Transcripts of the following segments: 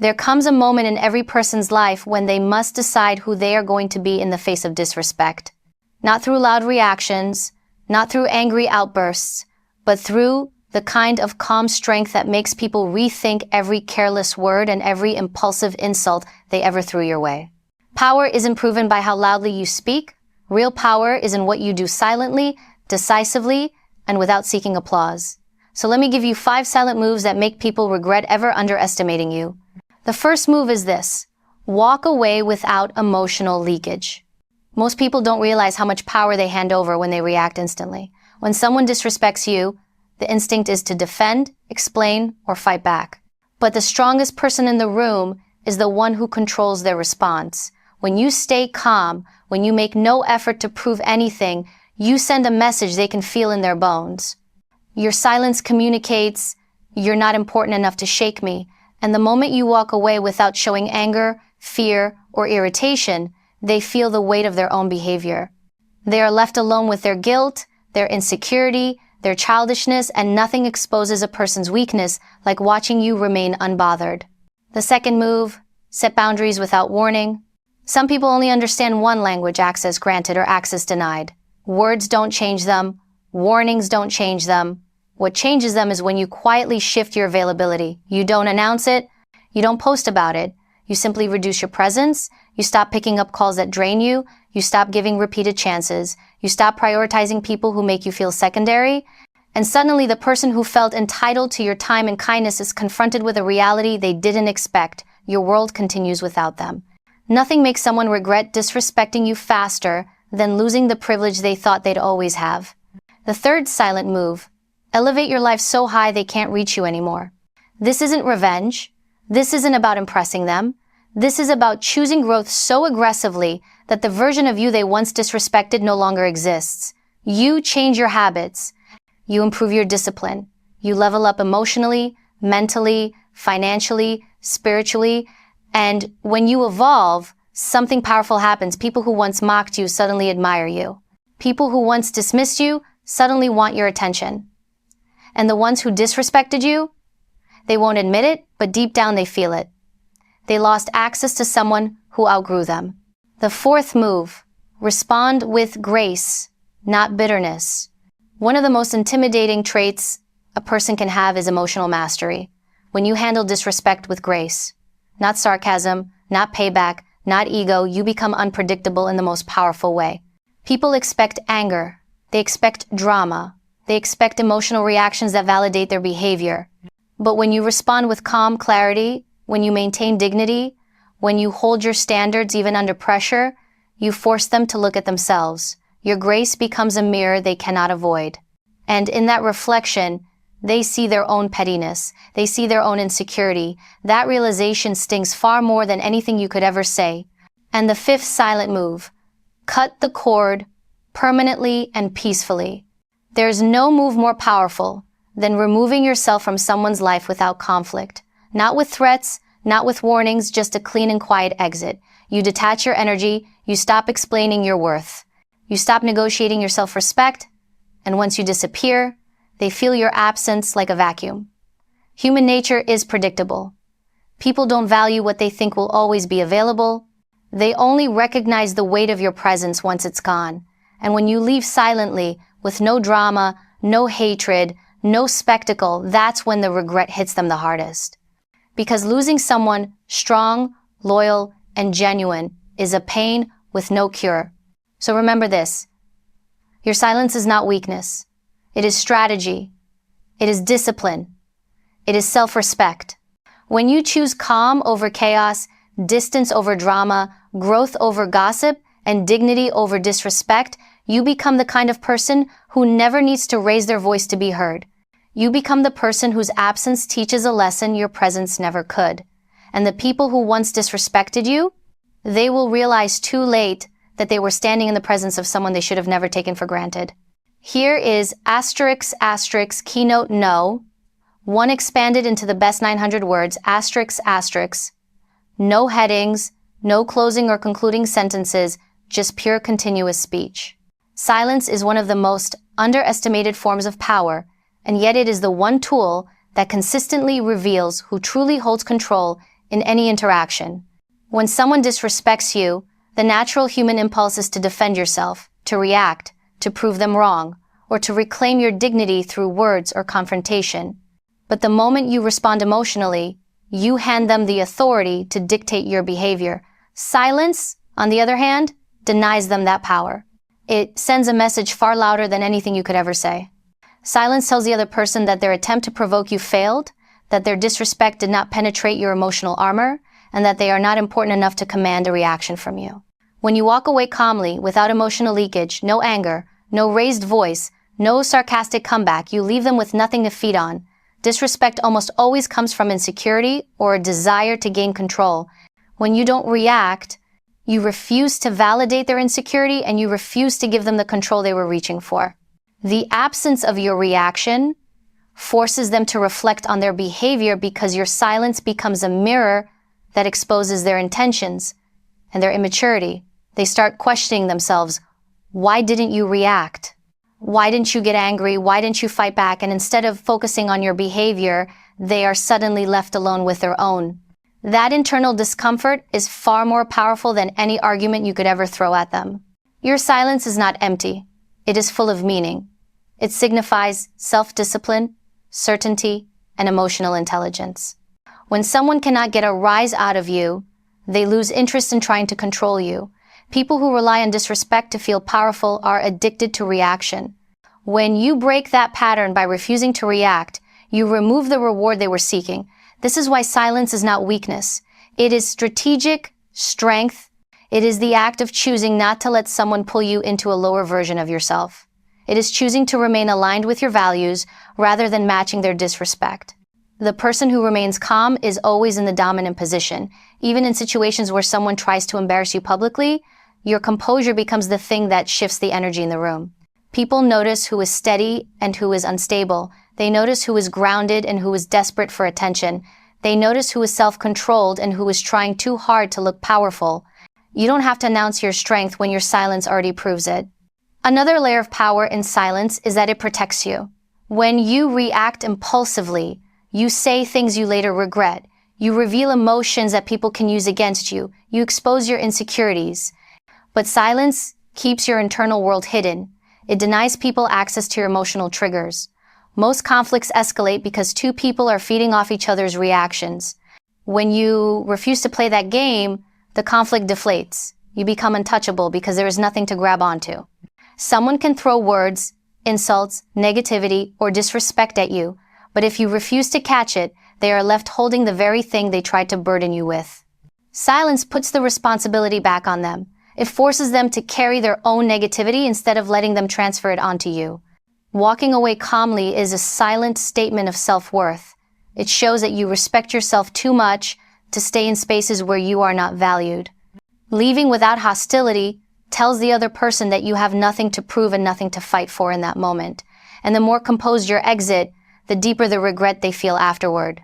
There comes a moment in every person's life when they must decide who they are going to be in the face of disrespect. Not through loud reactions, not through angry outbursts, but through the kind of calm strength that makes people rethink every careless word and every impulsive insult they ever threw your way. Power isn't proven by how loudly you speak. Real power is in what you do silently, decisively, and without seeking applause. So let me give you 5 silent moves that make people regret ever underestimating you. The first move is this: walk away without emotional leakage. Most people don't realize how much power they hand over when they react instantly. When someone disrespects you, the instinct is to defend, explain, or fight back. But the strongest person in the room is the one who controls their response. When you stay calm, when you make no effort to prove anything, you send a message they can feel in their bones. Your silence communicates, "You're not important enough to shake me." And the moment you walk away without showing anger, fear, or irritation, they feel the weight of their own behavior. They are left alone with their guilt, their insecurity, their childishness, and nothing exposes a person's weakness like watching you remain unbothered. The second move: set boundaries without warning. Some people only understand one language: access granted or access denied. Words don't change them. Warnings don't change them. What changes them is when you quietly shift your availability. You don't announce it. You don't post about it. You simply reduce your presence. You stop picking up calls that drain you. You stop giving repeated chances. You stop prioritizing people who make you feel secondary. And suddenly the person who felt entitled to your time and kindness is confronted with a reality they didn't expect. Your world continues without them. Nothing makes someone regret disrespecting you faster than losing the privilege they thought they'd always have. The third silent move: elevate your life so high they can't reach you anymore. This isn't revenge. This isn't about impressing them. This is about choosing growth so aggressively that the version of you they once disrespected no longer exists. You change your habits. You improve your discipline. You level up emotionally, mentally, financially, spiritually. And when you evolve, something powerful happens. People who once mocked you suddenly admire you. People who once dismissed you suddenly want your attention. And the ones who disrespected you, they won't admit it, but deep down they feel it. They lost access to someone who outgrew them. The fourth move: respond with grace, not bitterness. One of the most intimidating traits a person can have is emotional mastery. When you handle disrespect with grace, not sarcasm, not payback, not ego, you become unpredictable in the most powerful way. People expect anger. They expect drama. They expect emotional reactions that validate their behavior. But when you respond with calm clarity, when you maintain dignity, when you hold your standards even under pressure, you force them to look at themselves. Your grace becomes a mirror they cannot avoid. And in that reflection, they see their own pettiness. They see their own insecurity. That realization stings far more than anything you could ever say. And the fifth silent move: cut the cord permanently and peacefully. There's no move more powerful than removing yourself from someone's life without conflict. Not with threats, not with warnings, just a clean and quiet exit. You detach your energy. You stop explaining your worth. You stop negotiating your self-respect. And once you disappear, they feel your absence like a vacuum. Human nature is predictable. People don't value what they think will always be available. They only recognize the weight of your presence once it's gone. And when you leave silently, with no drama, no hatred, no spectacle, that's when the regret hits them the hardest. Because losing someone strong, loyal, and genuine is a pain with no cure. So remember this: your silence is not weakness. It is strategy. It is discipline. It is self-respect. When you choose calm over chaos, distance over drama, growth over gossip, and dignity over disrespect, you become the kind of person who never needs to raise their voice to be heard. You become the person whose absence teaches a lesson your presence never could. And the people who once disrespected you, they will realize too late that they were standing in the presence of someone they should have never taken for granted. Here is asterisk asterisk keynote no, one expanded into the best 900 words, asterisk asterisk, no headings, no closing or concluding sentences, just pure continuous speech. Silence is one of the most underestimated forms of power, and yet it is the one tool that consistently reveals who truly holds control in any interaction. When someone disrespects you, the natural human impulse is to defend yourself, to react, to prove them wrong, or to reclaim your dignity through words or confrontation. But the moment you respond emotionally, you hand them the authority to dictate your behavior. Silence, on the other hand, denies them that power. It sends a message far louder than anything you could ever say. Silence tells the other person that their attempt to provoke you failed, that their disrespect did not penetrate your emotional armor, and that they are not important enough to command a reaction from you. When you walk away calmly, without emotional leakage, no anger, no raised voice, no sarcastic comeback, you leave them with nothing to feed on. Disrespect almost always comes from insecurity or a desire to gain control. When you don't react, you refuse to validate their insecurity and you refuse to give them the control they were reaching for. The absence of your reaction forces them to reflect on their behavior because your silence becomes a mirror that exposes their intentions and their immaturity. They start questioning themselves. Why didn't you react? Why didn't you get angry? Why didn't you fight back? And instead of focusing on your behavior, they are suddenly left alone with their own. That internal discomfort is far more powerful than any argument you could ever throw at them. Your silence is not empty. It is full of meaning. It signifies self-discipline, certainty, and emotional intelligence. When someone cannot get a rise out of you, they lose interest in trying to control you. People who rely on disrespect to feel powerful are addicted to reaction. When you break that pattern by refusing to react, you remove the reward they were seeking. This is why silence is not weakness. It is strategic strength. It is the act of choosing not to let someone pull you into a lower version of yourself. It is choosing to remain aligned with your values rather than matching their disrespect. The person who remains calm is always in the dominant position. Even in situations where someone tries to embarrass you publicly, your composure becomes the thing that shifts the energy in the room. People notice who is steady and who is unstable. They notice who is grounded and who is desperate for attention. They notice who is self-controlled and who is trying too hard to look powerful. You don't have to announce your strength when your silence already proves it. Another layer of power in silence is that it protects you. When you react impulsively, you say things you later regret. You reveal emotions that people can use against you. You expose your insecurities. But silence keeps your internal world hidden. It denies people access to your emotional triggers. Most conflicts escalate because two people are feeding off each other's reactions. When you refuse to play that game, the conflict deflates. You become untouchable because there is nothing to grab onto. Someone can throw words, insults, negativity, or disrespect at you, but if you refuse to catch it, they are left holding the very thing they tried to burden you with. Silence puts the responsibility back on them. It forces them to carry their own negativity instead of letting them transfer it onto you. Walking away calmly is a silent statement of self-worth. It shows that you respect yourself too much to stay in spaces where you are not valued. Leaving without hostility tells the other person that you have nothing to prove and nothing to fight for in that moment. And the more composed your exit, the deeper the regret they feel afterward.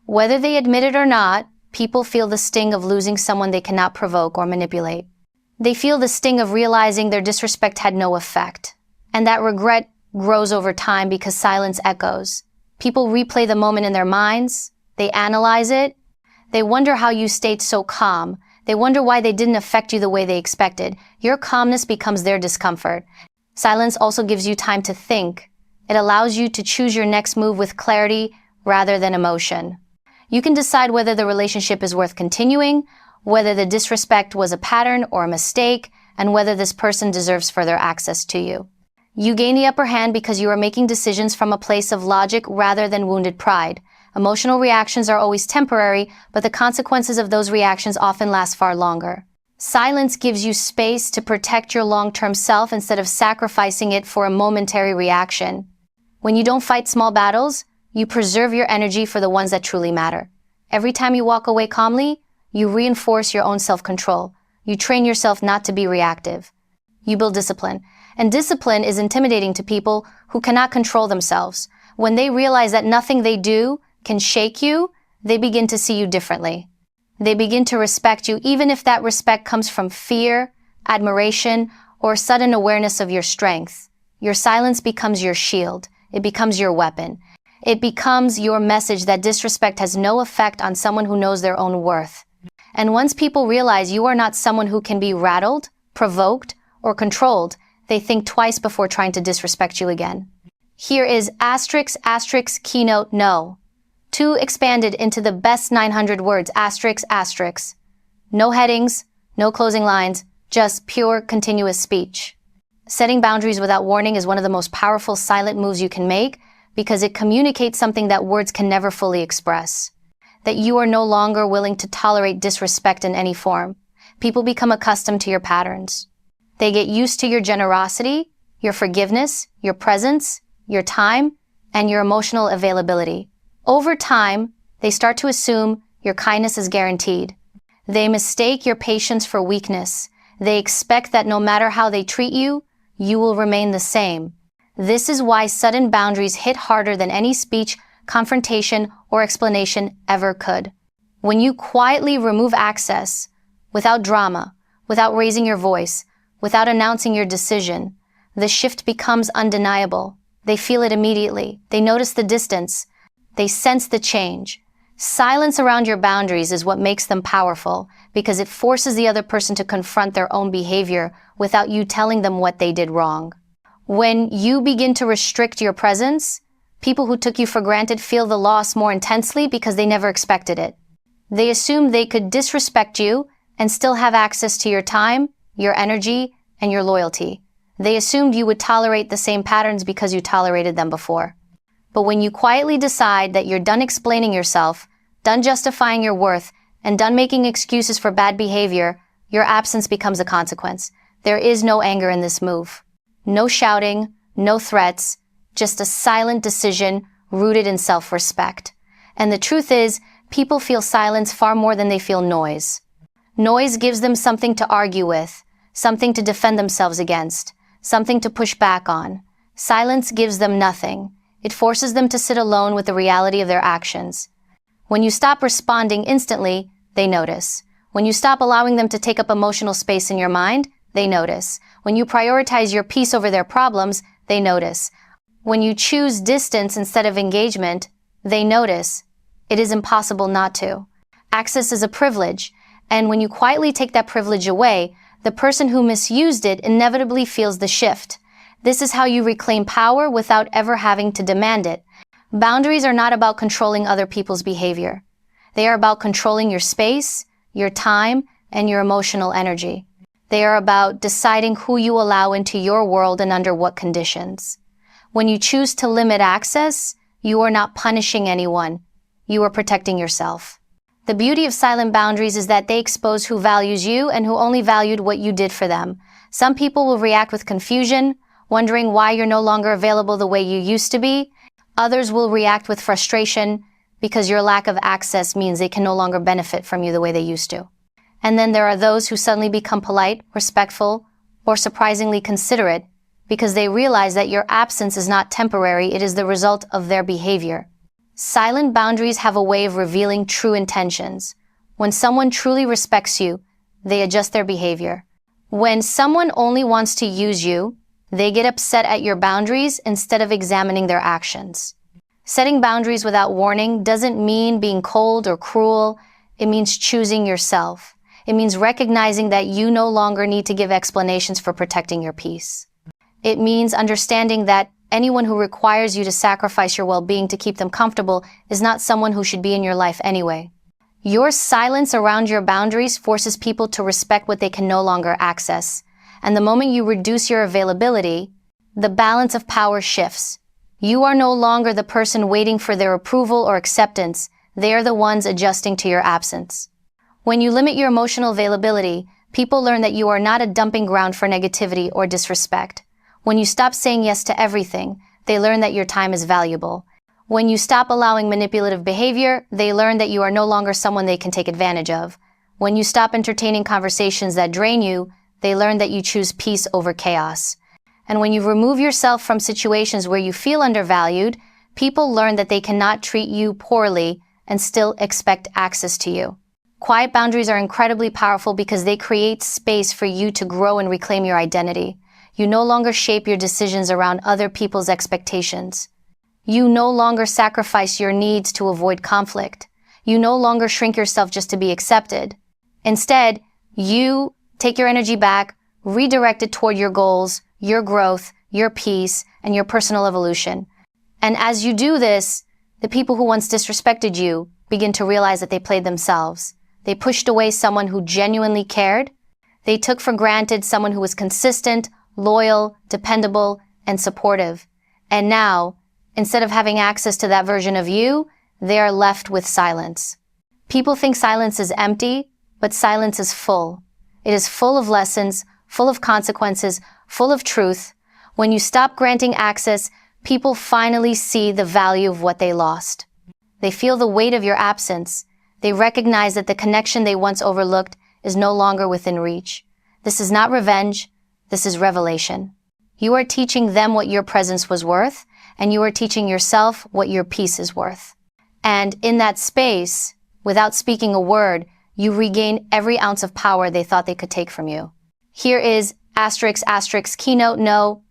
Whether they admit it or not, people feel the sting of losing someone they cannot provoke or manipulate. They feel the sting of realizing their disrespect had no effect. And that regret grows over time because silence echoes. People replay the moment in their minds. They analyze it. They wonder how you stayed so calm. They wonder why they didn't affect you the way they expected. Your calmness becomes their discomfort. Silence also gives you time to think. It allows you to choose your next move with clarity rather than emotion. You can decide whether the relationship is worth continuing, whether the disrespect was a pattern or a mistake, and whether this person deserves further access to you. You gain the upper hand because you are making decisions from a place of logic rather than wounded pride. Emotional reactions are always temporary, but the consequences of those reactions often last far longer. Silence gives you space to protect your long-term self instead of sacrificing it for a momentary reaction. When you don't fight small battles, you preserve your energy for the ones that truly matter. Every time you walk away calmly, you reinforce your own self-control. You train yourself not to be reactive. You build discipline. And discipline is intimidating to people who cannot control themselves. When they realize that nothing they do can shake you, they begin to see you differently. They begin to respect you, even if that respect comes from fear, admiration, or sudden awareness of your strength. Your silence becomes your shield. It becomes your weapon. It becomes your message that disrespect has no effect on someone who knows their own worth. And once people realize you are not someone who can be rattled, provoked, or controlled, they think twice before trying to disrespect you again. Here is asterisk asterisk keynote no. 2 expanded into the best 900 words asterisk asterisk. No headings, no closing lines, just pure continuous speech. Setting boundaries without warning is one of the most powerful silent moves you can make because it communicates something that words can never fully express. That you are no longer willing to tolerate disrespect in any form. People become accustomed to your patterns. They get used to your generosity, your forgiveness, your presence, your time, and your emotional availability. Over time, they start to assume your kindness is guaranteed. They mistake your patience for weakness. They expect that no matter how they treat you, you will remain the same. This is why sudden boundaries hit harder than any speech, confrontation, or explanation ever could. When you quietly remove access, without drama, without raising your voice, without announcing your decision, the shift becomes undeniable. They feel it immediately. They notice the distance. They sense the change. Silence around your boundaries is what makes them powerful because it forces the other person to confront their own behavior without you telling them what they did wrong. When you begin to restrict your presence, people who took you for granted feel the loss more intensely because they never expected it. They assumed they could disrespect you and still have access to your time, your energy, and your loyalty. They assumed you would tolerate the same patterns because you tolerated them before. But when you quietly decide that you're done explaining yourself, done justifying your worth, and done making excuses for bad behavior, your absence becomes a consequence. There is no anger in this move. No shouting, no threats, just a silent decision rooted in self-respect. And the truth is, people feel silence far more than they feel noise. Noise gives them something to argue with, something to defend themselves against, something to push back on. Silence gives them nothing. It forces them to sit alone with the reality of their actions. When you stop responding instantly, they notice. When you stop allowing them to take up emotional space in your mind, they notice. When you prioritize your peace over their problems, they notice. When you choose distance instead of engagement, they notice. It is impossible not to. Access is a privilege, and when you quietly take that privilege away, the person who misused it inevitably feels the shift. This is how you reclaim power without ever having to demand it. Boundaries are not about controlling other people's behavior. They are about controlling your space, your time, and your emotional energy. They are about deciding who you allow into your world and under what conditions. When you choose to limit access, you are not punishing anyone. You are protecting yourself. The beauty of silent boundaries is that they expose who values you and who only valued what you did for them. Some people will react with confusion, wondering why you're no longer available the way you used to be. Others will react with frustration because your lack of access means they can no longer benefit from you the way they used to. And then there are those who suddenly become polite, respectful, or surprisingly considerate because they realize that your absence is not temporary, it is the result of their behavior. Silent boundaries have a way of revealing true intentions. When someone truly respects you, they adjust their behavior. When someone only wants to use you, they get upset at your boundaries instead of examining their actions. Setting boundaries without warning doesn't mean being cold or cruel. It means choosing yourself. It means recognizing that you no longer need to give explanations for protecting your peace. It means understanding that anyone who requires you to sacrifice your well-being to keep them comfortable is not someone who should be in your life anyway. Your silence around your boundaries forces people to respect what they can no longer access. And the moment you reduce your availability, the balance of power shifts. You are no longer the person waiting for their approval or acceptance. They are the ones adjusting to your absence. When you limit your emotional availability, people learn that you are not a dumping ground for negativity or disrespect. When you stop saying yes to everything, they learn that your time is valuable. When you stop allowing manipulative behavior, they learn that you are no longer someone they can take advantage of. When you stop entertaining conversations that drain you, they learn that you choose peace over chaos. And when you remove yourself from situations where you feel undervalued, people learn that they cannot treat you poorly and still expect access to you. Quiet boundaries are incredibly powerful because they create space for you to grow and reclaim your identity. You no longer shape your decisions around other people's expectations. You no longer sacrifice your needs to avoid conflict. You no longer shrink yourself just to be accepted. Instead, you take your energy back, redirect it toward your goals, your growth, your peace, and your personal evolution. And as you do this, the people who once disrespected you begin to realize that they played themselves. They pushed away someone who genuinely cared. They took for granted someone who was consistent, loyal, dependable, and supportive. And now, instead of having access to that version of you, they are left with silence. People think silence is empty, but silence is full. It is full of lessons, full of consequences, full of truth. When you stop granting access, people finally see the value of what they lost. They feel the weight of your absence. They recognize that the connection they once overlooked is no longer within reach. This is not revenge. This is revelation. You are teaching them what your presence was worth, and you are teaching yourself what your peace is worth. And in that space, without speaking a word, you regain every ounce of power they thought they could take from you. Here is asterisk, asterisk, keynote, no.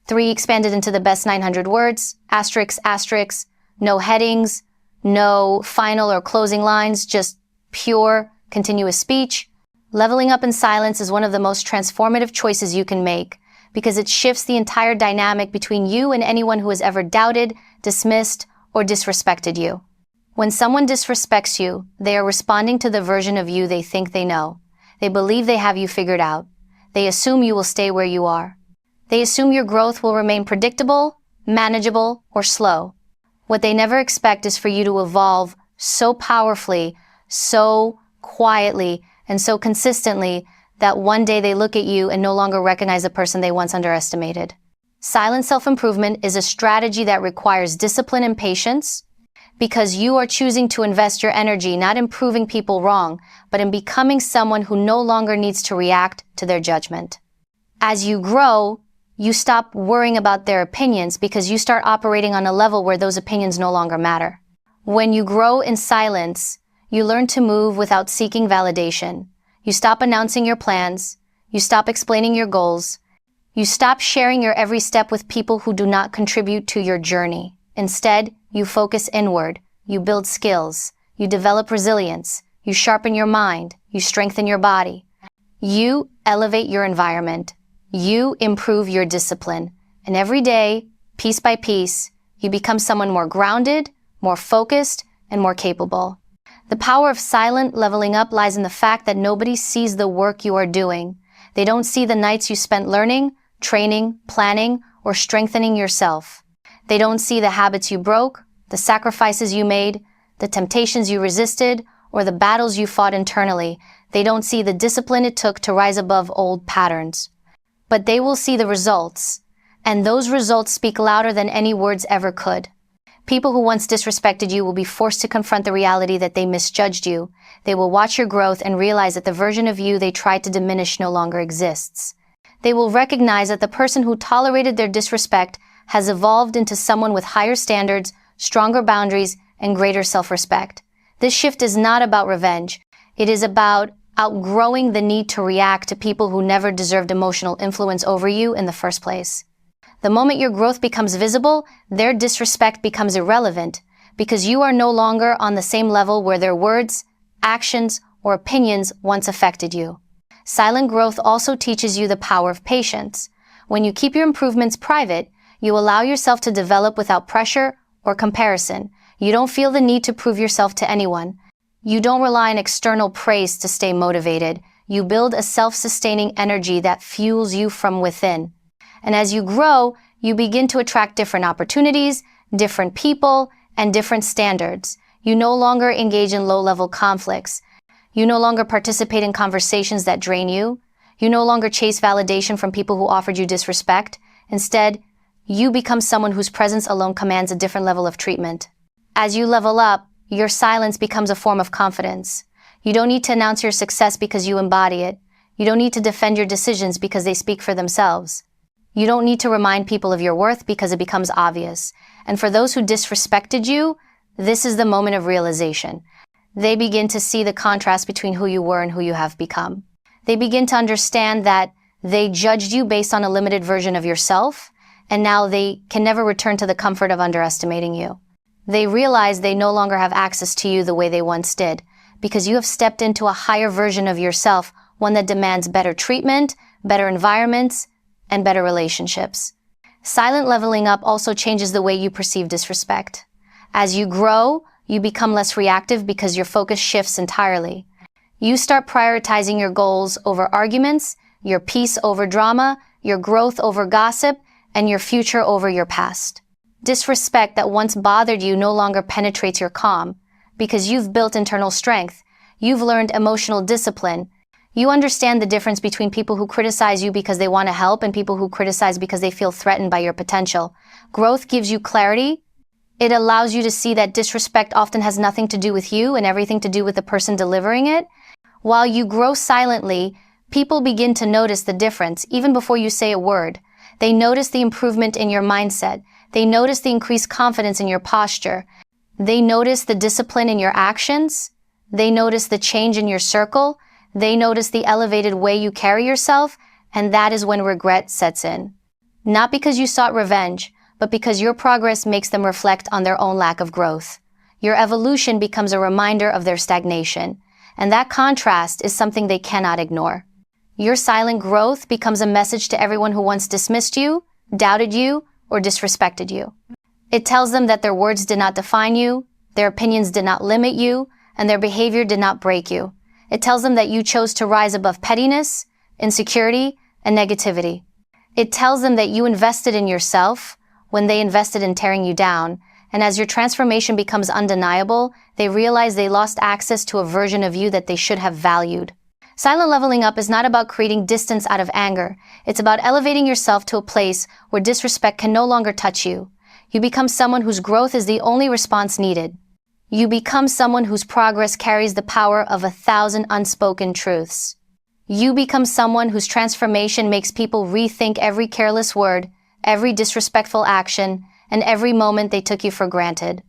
3 expanded into the best 900 words, asterisk, asterisk, no headings, no final or closing lines, just pure, continuous speech. Leveling up in silence is one of the most transformative choices you can make because it shifts the entire dynamic between you and anyone who has ever doubted, dismissed, or disrespected you. When someone disrespects you, they are responding to the version of you they think they know. They believe they have you figured out. They assume you will stay where you are. They assume your growth will remain predictable, manageable, or slow. What they never expect is for you to evolve so powerfully, so quietly, and so consistently that one day they look at you and no longer recognize the person they once underestimated. Silent self-improvement is a strategy that requires discipline and patience because you are choosing to invest your energy not in proving people wrong, but in becoming someone who no longer needs to react to their judgment. As you grow, you stop worrying about their opinions because you start operating on a level where those opinions no longer matter. When you grow in silence, you learn to move without seeking validation. You stop announcing your plans. You stop explaining your goals. You stop sharing your every step with people who do not contribute to your journey. Instead, you focus inward. You build skills. You develop resilience. You sharpen your mind. You strengthen your body. You elevate your environment. You improve your discipline. And every day, piece by piece, you become someone more grounded, more focused, and more capable. The power of silent leveling up lies in the fact that nobody sees the work you are doing. They don't see the nights you spent learning, training, planning, or strengthening yourself. They don't see the habits you broke, the sacrifices you made, the temptations you resisted, or the battles you fought internally. They don't see the discipline it took to rise above old patterns. But they will see the results, and those results speak louder than any words ever could. People who once disrespected you will be forced to confront the reality that they misjudged you. They will watch your growth and realize that the version of you they tried to diminish no longer exists. They will recognize that the person who tolerated their disrespect has evolved into someone with higher standards, stronger boundaries, and greater self-respect. This shift is not about revenge. It is about outgrowing the need to react to people who never deserved emotional influence over you in the first place. The moment your growth becomes visible, their disrespect becomes irrelevant because you are no longer on the same level where their words, actions, or opinions once affected you. Silent growth also teaches you the power of patience. When you keep your improvements private, you allow yourself to develop without pressure or comparison. You don't feel the need to prove yourself to anyone. You don't rely on external praise to stay motivated. You build a self-sustaining energy that fuels you from within. And as you grow, you begin to attract different opportunities, different people, and different standards. You no longer engage in low-level conflicts. You no longer participate in conversations that drain you. You no longer chase validation from people who offered you disrespect. Instead, you become someone whose presence alone commands a different level of treatment. As you level up, your silence becomes a form of confidence. You don't need to announce your success because you embody it. You don't need to defend your decisions because they speak for themselves. You don't need to remind people of your worth because it becomes obvious. And for those who disrespected you, this is the moment of realization. They begin to see the contrast between who you were and who you have become. They begin to understand that they judged you based on a limited version of yourself, and now they can never return to the comfort of underestimating you. They realize they no longer have access to you the way they once did, because you have stepped into a higher version of yourself, one that demands better treatment, better environments, and better relationships. Silent leveling up also changes the way you perceive disrespect. As you grow, you become less reactive because your focus shifts entirely. You start prioritizing your goals over arguments, your peace over drama, your growth over gossip, and your future over your past. Disrespect that once bothered you no longer penetrates your calm, because you've built internal strength. You've learned emotional discipline. You understand the difference between people who criticize you because they want to help and people who criticize because they feel threatened by your potential. Growth gives you clarity. It allows you to see that disrespect often has nothing to do with you and everything to do with the person delivering it. While you grow silently, people begin to notice the difference even before you say a word. They notice the improvement in your mindset. They notice the increased confidence in your posture. They notice the discipline in your actions. They notice the change in your circle. They notice the elevated way you carry yourself, and that is when regret sets in. Not because you sought revenge, but because your progress makes them reflect on their own lack of growth. Your evolution becomes a reminder of their stagnation, and that contrast is something they cannot ignore. Your silent growth becomes a message to everyone who once dismissed you, doubted you, or disrespected you. It tells them that their words did not define you, their opinions did not limit you, and their behavior did not break you. It tells them that you chose to rise above pettiness, insecurity, and negativity. It tells them that you invested in yourself when they invested in tearing you down, and as your transformation becomes undeniable, they realize they lost access to a version of you that they should have valued. Silent leveling up is not about creating distance out of anger. It's about elevating yourself to a place where disrespect can no longer touch you. You become someone whose growth is the only response needed. You become someone whose progress carries the power of 1,000 unspoken truths. You become someone whose transformation makes people rethink every careless word, every disrespectful action, and every moment they took you for granted.